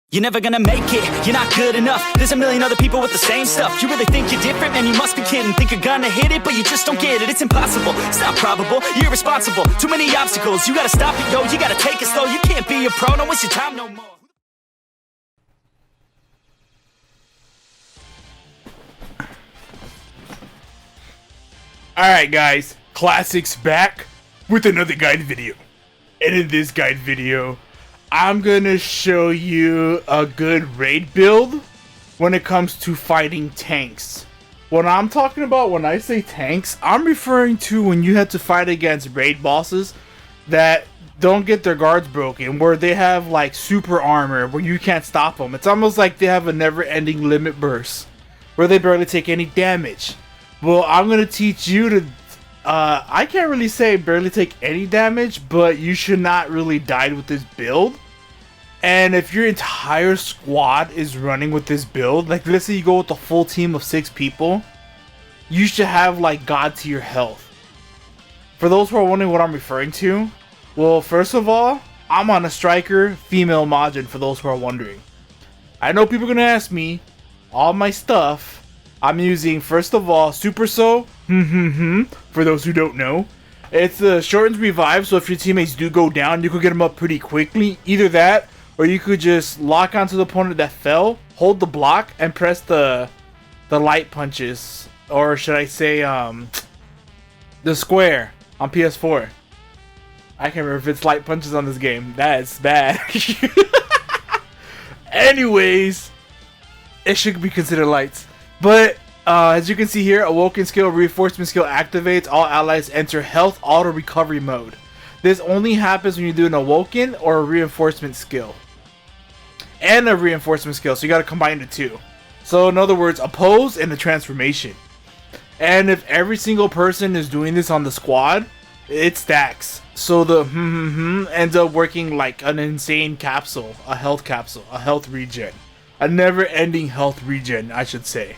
You're never gonna make it, you're not good enough. There's a million other people with the same stuff. You really think you're different? Man, you must be kidding. Think you're gonna hit it, but you just don't get it. It's impossible, it's not probable, you're irresponsible. Too many obstacles, you gotta stop it, yo. You gotta take it slow, you can't be a pro. Don't waste your time no more. Alright guys, Classics back with another guide video. And in this guide video, I'm gonna show you a good raid build when it comes to fighting tanks. What I'm talking about when I say tanks, I'm referring to when you have to fight against raid bosses that don't get their guards broken, where they have like super armor where you can't stop them. It's almost like they have a never-ending limit burst where they barely take any damage. Well, I'm gonna teach you to I can't really say barely take any damage, but you should not really die with this build. And if your entire squad is running with this build, like let's say you go with a full team of 6 people, you should have like god tier health. For those who are wondering what I'm referring to, well, first of all, I'm on a striker female Majin, for those who are wondering. I know people are gonna ask me, all my stuff, I'm using, first of all, Super So, for those who don't know. It's the shortens revive, so if your teammates do go down, you could get them up pretty quickly. Either that, or you could just lock onto the opponent that fell, hold the block, and press the light punches. Or should I say, the square on PS4. I can't remember if it's light punches on this game. That's bad. Anyways, it should be considered lights. But as you can see here, Awoken skill, reinforcement skill activates. All allies enter health auto recovery mode. This only happens when you do an Awoken or a reinforcement skill. And a reinforcement skill, so you gotta combine the two. So in other words, a pose and a transformation. And if every single person is doing this on the squad, it stacks. So the ends up working like an insane capsule, a health regen. A never-ending health regen, I should say.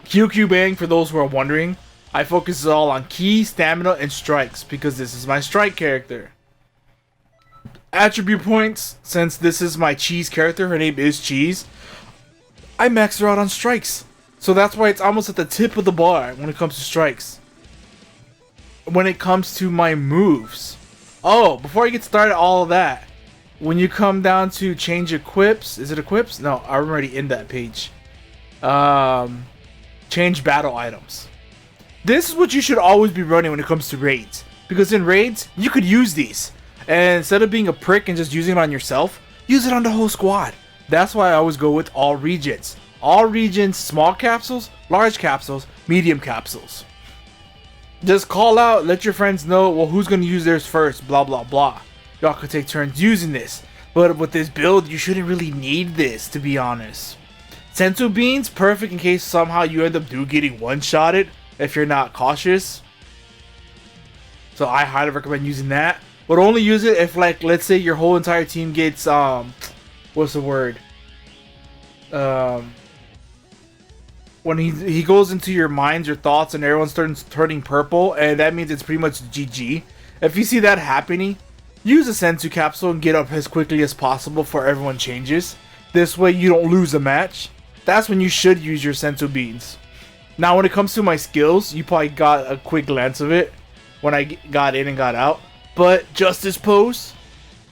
QQ Bang, for those who are wondering, I focus all on ki, stamina, and strikes because this is my strike character. Attribute points, since this is my Cheese character, her name is Cheese, I maxed her out on strikes. So that's why it's almost at the tip of the bar when it comes to strikes. When it comes to my moves. Oh, before I get started all of that, when you come down to change equips, is it equips? No, I'm already in that page. Change battle items. This is what you should always be running when it comes to raids. Because in raids, you could use these. And instead of being a prick and just using it on yourself, use it on the whole squad. That's why I always go with all regions. All regions, small capsules, large capsules, medium capsules. Just call out, let your friends know, well, who's going to use theirs first, blah, blah, blah. Y'all could take turns using this. But with this build, you shouldn't really need this, to be honest. Senzu Beans, perfect in case somehow you end up getting one-shotted if you're not cautious. So I highly recommend using that. But only use it if, like, let's say your whole entire team gets, what's the word? When he goes into your minds, your thoughts, and everyone starts turning purple, and that means it's pretty much GG. If you see that happening, use a Senzu capsule and get up as quickly as possible before everyone changes. This way you don't lose a match. That's when you should use your Senzu beans. Now when it comes to my skills, you probably got a quick glance of it when I got in and got out. But Justice Pose,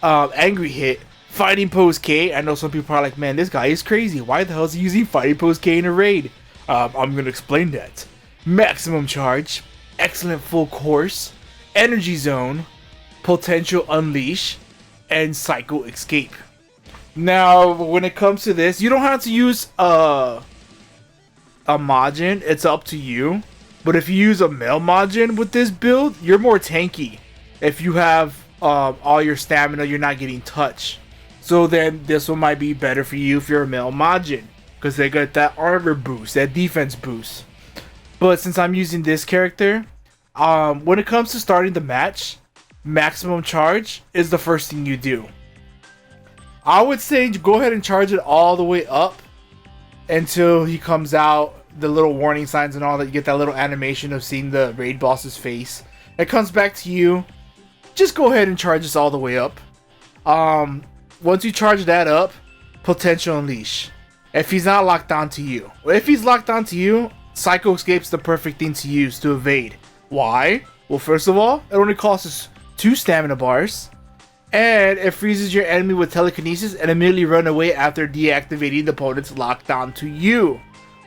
Angry Hit, Fighting Pose K. I know some people are like, man, this guy is crazy. Why the hell is he using Fighting Pose K in a raid? I'm going to explain that. Maximum Charge, Excellent Full Course, Energy Zone, Potential Unleash, and Psycho Escape. Now, when it comes to this, you don't have to use a Majin. It's up to you. But if you use a male Majin with this build, you're more tanky. If you have all your stamina, you're not getting touched. So then this one might be better for you if you're a male Majin, because they got that armor boost, that defense boost. But since I'm using this character, when it comes to starting the match, maximum charge is the first thing you do. I would say go ahead and charge it all the way up until he comes out, the little warning signs and all that. You get that little animation of seeing the raid boss's face. It comes back to you. Just go ahead and charge this all the way up. once you charge that up, Potential Unleash. If he's not locked onto you. If he's locked onto you, Psycho Escape's the perfect thing to use to evade. Why? Well, first of all, it only costs us 2 stamina bars. And it freezes your enemy with telekinesis and immediately run away after deactivating the opponent's locked onto you.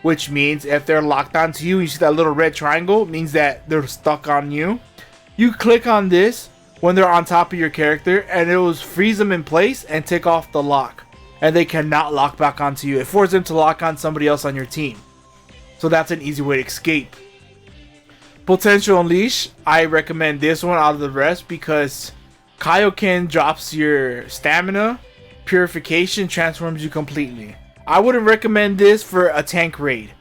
Which means if they're locked onto you, you see that little red triangle, it means that they're stuck on you. You click on this when they're on top of your character and it will freeze them in place and take off the lock. And they cannot lock back onto you. It forces them to lock on somebody else on your team. So that's an easy way to escape. Potential Unleash, I recommend this one out of the rest because Kaioken drops your stamina, purification transforms you completely. I wouldn't recommend this for a tank raid.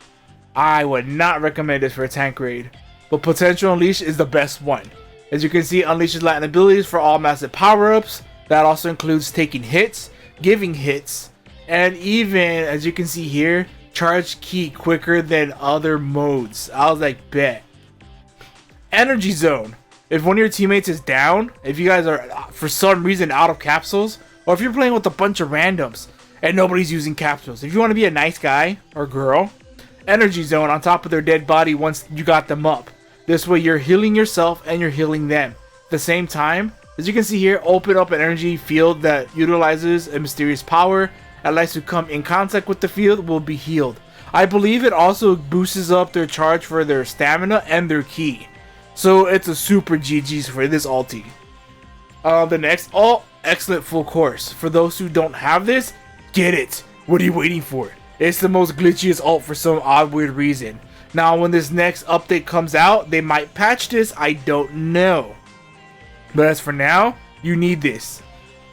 I would not recommend this for a tank raid. But Potential Unleash is the best one. As you can see, unleashes Latin abilities for all massive power-ups. That also includes taking hits, giving hits, and even, as you can see here, charge ki quicker than other modes. I was like, bet. Energy Zone. If one of your teammates is down, if you guys are for some reason out of capsules, or if you're playing with a bunch of randoms and nobody's using capsules, if you want to be a nice guy or girl, Energy Zone on top of their dead body once you got them up. This way you're healing yourself and you're healing them. At the same time, as you can see here, open up an energy field that utilizes a mysterious power. Allies who come in contact with the field will be healed. I believe it also boosts up their charge for their stamina and their ki. So it's a super GG's for this ulti. The next ult, Excellent Full Course. For those who don't have this, get it. What are you waiting for? It's the most glitchiest ult for some odd weird reason. Now when this next update comes out, they might patch this, I don't know. But as for now, you need this.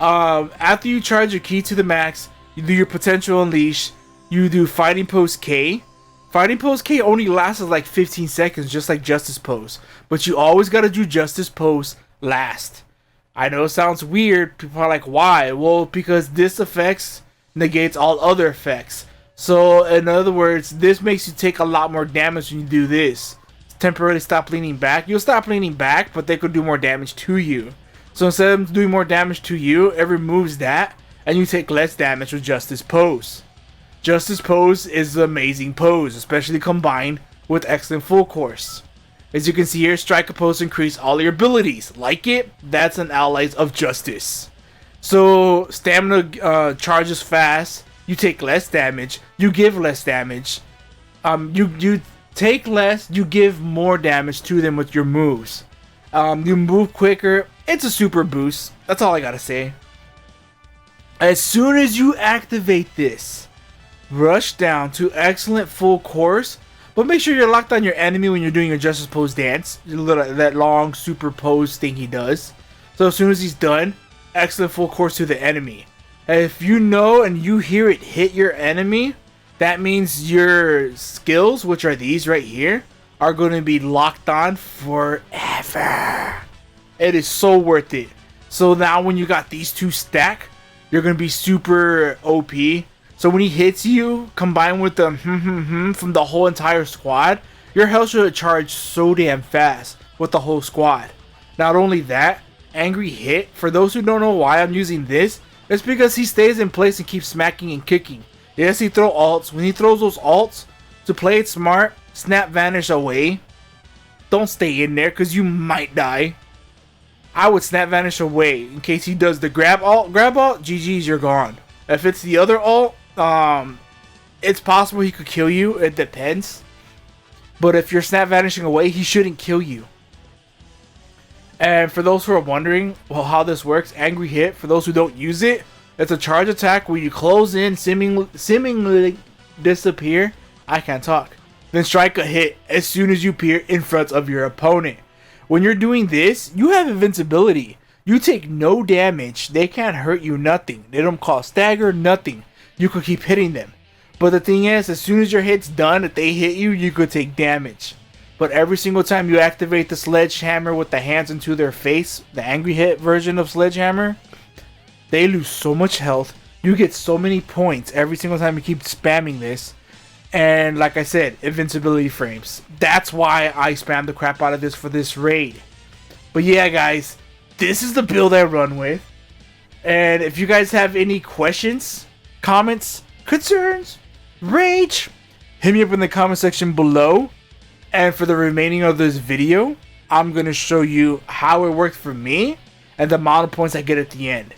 After you charge your ki to the max, you do your Potential Unleash, you do Fighting Pose K. Fighting Pose K only lasts like 15 seconds, just like Justice Pose. But you always gotta do Justice Pose last. I know it sounds weird, people are like, why? Well, because this effects negates all other effects. So, in other words, this makes you take a lot more damage when you do this. Temporarily stop leaning back. You'll stop leaning back, but they could do more damage to you. So instead of doing more damage to you, it removes that, and you take less damage with Justice Pose. Justice Pose is an amazing pose, especially combined with Excellent Full Course. As you can see here, Strike a Pose increase all your abilities. Like it? That's an Allies of Justice. So stamina charges fast. You take less damage. You give less damage. You take less. You give more damage to them with your moves. You move quicker. It's a super boost. That's all I gotta say. As soon as you activate this, rush down to Excellent Full Course, but make sure you're locked on your enemy when you're doing your Justice Pose dance. That long super pose thing he does. So as soon as he's done, Excellent Full Course to the enemy. If you know and you hear it hit your enemy, that means your skills, which are these right here, are going to be locked on forever. It is so worth it. So now when you got these two stack, you're going to be super OP. So when he hits you, combined with the from the whole entire squad, your health should charge so damn fast with the whole squad. Not only that, Angry Hit, for those who don't know why I'm using this, it's because he stays in place and keeps smacking and kicking. Yes, he throws ults. When he throws those ults, to play it smart, snap vanish away. Don't stay in there because you might die. I would snap vanish away in case he does the grab ult, GG's, you're gone. If it's the other ult, it's possible he could kill you. It depends. But if you're snap vanishing away, he shouldn't kill you. And for those who are wondering, well, how this works, Angry Hit, for those who don't use it, it's a charge attack where you close in, seemingly disappear. I can't talk. Then strike a hit as soon as you appear in front of your opponent. When you're doing this, you have invincibility. You take no damage. They can't hurt you, nothing. They don't cause stagger, nothing. You could keep hitting them. But the thing is, as soon as your hit's done, if they hit you, you could take damage. But every single time you activate the Sledgehammer with the hands into their face, the Angry Hit version of Sledgehammer, they lose so much health. You get so many points every single time you keep spamming this. And like I said, invincibility frames. That's why I spam the crap out of this for this raid. But yeah, guys, this is the build I run with. And if you guys have any questions, comments, concerns, rage, hit me up in the comment section below. And for the remaining of this video, I'm going to show you how it worked for me and the amount of points I get at the end.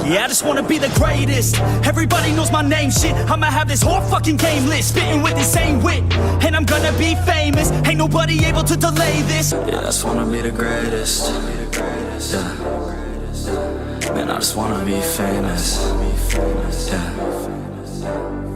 Yeah, I just wanna be the greatest. Everybody knows my name, shit. I'ma have this whole fucking game list, spitting with insane wit, and I'm gonna be famous. Ain't nobody able to delay this. Yeah, I just wanna be the greatest. Yeah. Man, I just wanna be famous. Yeah.